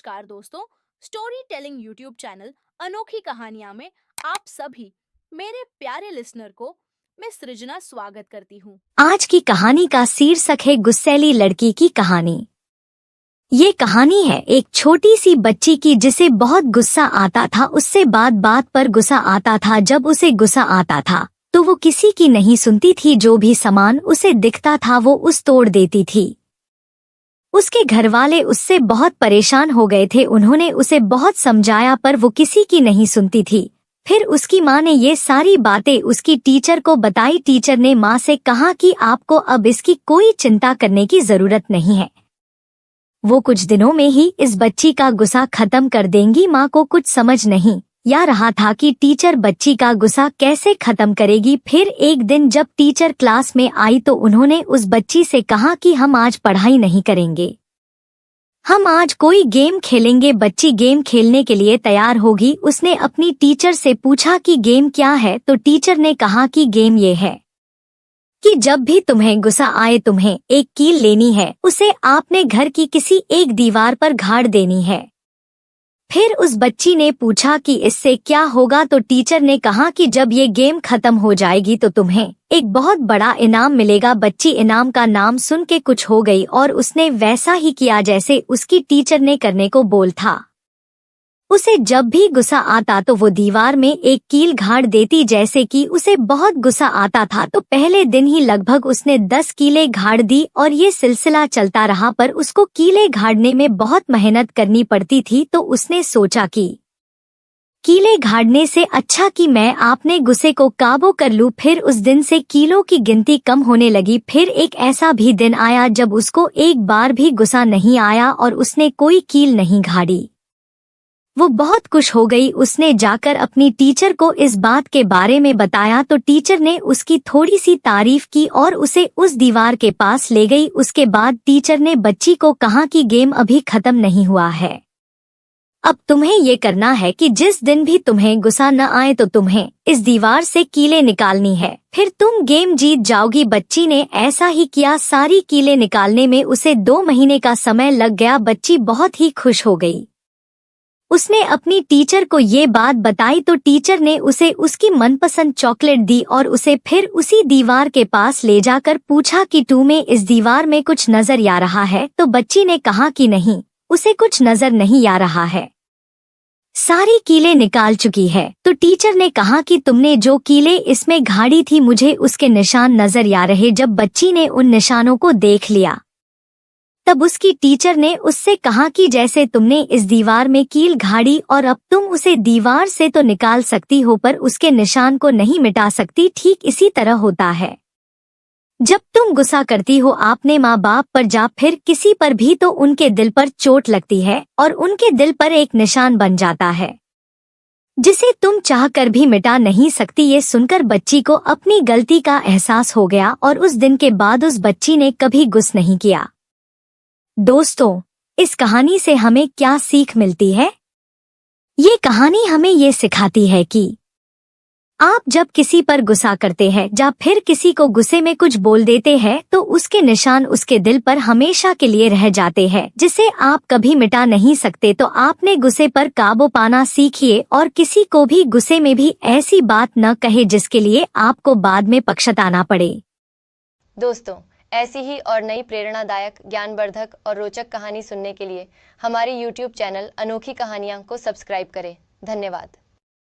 नमस्कार दोस्तों, story telling YouTube channel अनोखी कहानियां में आप सभी मेरे प्यारे लिसनर को मैं सृजना स्वागत करती हूँ। आज की कहानी का शीर्षक है गुस्सैली लड़की की कहानी। ये कहानी है एक छोटी सी बच्ची की जिसे बहुत गुस्सा आता था। उससे बात बात पर गुस्सा आता था। जब उसे गुस्सा आता था तो वो किसी की नहीं सुनती थी। जो भी सामान उसे दिखता था वो उस तोड़ देती थी। उसके घरवाले उससे बहुत परेशान हो गए थे। उन्होंने उसे बहुत समझाया पर वो किसी की नहीं सुनती थी। फिर उसकी माँ ने ये सारी बातें उसकी टीचर को बताई। टीचर ने माँ से कहा कि आपको अब इसकी कोई चिंता करने की जरूरत नहीं है, वो कुछ दिनों में ही इस बच्ची का गुस्सा खत्म कर देंगी। माँ को कुछ समझ नहीं आ रहा था कि टीचर बच्ची का गुस्सा कैसे खत्म करेगी। फिर एक दिन जब टीचर क्लास में आई तो उन्होंने उस बच्ची से कहा कि हम आज पढ़ाई नहीं करेंगे, हम आज कोई गेम खेलेंगे। बच्ची गेम खेलने के लिए तैयार होगी। उसने अपनी टीचर से पूछा कि गेम क्या है, तो टीचर ने कहा कि गेम ये है कि जब भी तुम्हें गुस्सा आए तुम्हें एक कील लेनी है, उसे आपने घर की किसी एक दीवार पर गाड़ देनी है। फिर उस बच्ची ने पूछा कि इससे क्या होगा, तो टीचर ने कहा कि जब ये गेम खत्म हो जाएगी तो तुम्हें एक बहुत बड़ा इनाम मिलेगा। बच्ची इनाम का नाम सुन के कुछ हो गई और उसने वैसा ही किया जैसे उसकी टीचर ने करने को बोल था। उसे जब भी गुस्सा आता तो वो दीवार में एक कील गाड़ देती। जैसे कि उसे बहुत गुस्सा आता था तो पहले दिन ही लगभग उसने 10 कीलें गाड़ दी और ये सिलसिला चलता रहा। पर उसको कीलें गाड़ने में बहुत मेहनत करनी पड़ती थी। तो उसने सोचा कि कीलें गाड़ने से अच्छा कि मैं अपने गुस्से को काबू कर लूं। फिर उस दिन से कीलों की गिनती कम होने लगी। फिर एक ऐसा भी दिन आया जब उसको एक बार भी गुस्सा नहीं आया और उसने कोई कील नहीं गाड़ी। वो बहुत खुश हो गई। उसने जाकर अपनी टीचर को इस बात के बारे में बताया तो टीचर ने उसकी थोड़ी सी तारीफ की और उसे उस दीवार के पास ले गई। उसके बाद टीचर ने बच्ची को कहा कि गेम अभी खत्म नहीं हुआ है, अब तुम्हें ये करना है कि जिस दिन भी तुम्हें गुस्सा न आए तो तुम्हें इस दीवार से कीलें निकालनी है, फिर तुम गेम जीत जाओगी। बच्ची ने ऐसा ही किया। सारी कीलें निकालने में उसे 2 महीने का समय लग गया। बच्ची बहुत ही खुश हो गई। उसने अपनी टीचर को ये बात बताई तो टीचर ने उसे उसकी मनपसंद चॉकलेट दी और उसे फिर उसी दीवार के पास ले जाकर पूछा कि तुम्हें इस दीवार में कुछ नजर आ रहा है, तो बच्ची ने कहा कि नहीं, उसे कुछ नजर नहीं आ रहा है, सारी कीलें निकाल चुकी है। तो टीचर ने कहा कि तुमने जो कीलें इसमें गाड़ी थी मुझे उसके निशान नजर आ रहे। जब बच्ची ने उन निशानों को देख लिया तब उसकी टीचर ने उससे कहा कि जैसे तुमने इस दीवार में कील गाड़ी और अब तुम उसे दीवार से तो निकाल सकती हो पर उसके निशान को नहीं मिटा सकती, ठीक इसी तरह होता है जब तुम गुस्सा करती हो अपने माँ बाप पर जा फिर किसी पर भी तो उनके दिल पर चोट लगती है और उनके दिल पर एक निशान बन जाता है जिसे तुम चाहकर भी मिटा नहीं सकती। ये सुनकर बच्ची को अपनी गलती का एहसास हो गया और उस दिन के बाद उस बच्ची ने कभी गुस्सा नहीं किया। दोस्तों, इस कहानी से हमें क्या सीख मिलती है? ये कहानी हमें ये सिखाती है कि आप जब किसी पर गुस्सा करते हैं या फिर किसी को गुस्से में कुछ बोल देते हैं तो उसके निशान उसके दिल पर हमेशा के लिए रह जाते हैं जिसे आप कभी मिटा नहीं सकते। तो आपने गुस्से पर काबू पाना सीखिए और किसी को भी गुस्से में भी ऐसी बात न कहे जिसके लिए आपको बाद में पछताना पड़े। दोस्तों, ऐसी ही और नई प्रेरणादायक, ज्ञानवर्धक और रोचक कहानी सुनने के लिए हमारे YouTube चैनल अनोखी कहानियाँ को सब्सक्राइब करें। धन्यवाद।